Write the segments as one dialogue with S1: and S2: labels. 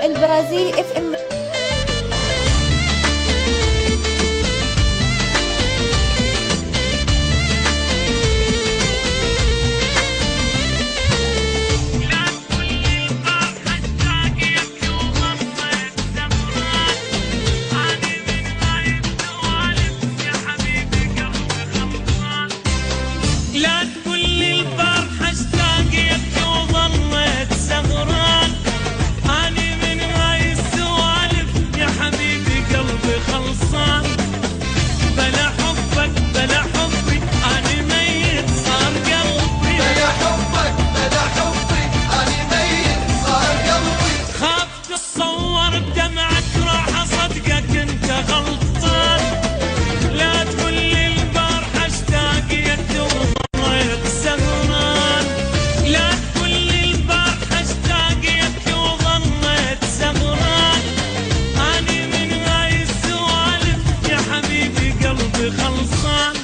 S1: البرازيلي اف ام.
S2: لا تقول لي الفرحة اشتاقت وظليت سهران، أني من هاي السوالف يا حبيبي قلبي خلصان. بلا حبك بلا حبي أني ميت صار قلبي،
S3: بلا حبك بلا حبي أنا ميت صار قلبي.
S2: خاف تتصور بدمعك راح أصدقك أنت غلطان. لا تقول لي البارحة اشتاقت وظليت سهران، لا تقول لي البارحة اشتاقت وظليت سهران، أني من هاي السوالف يا حبيبي قلبي خلصان.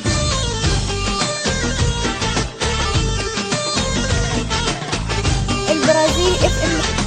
S1: البرازيلي اف ام.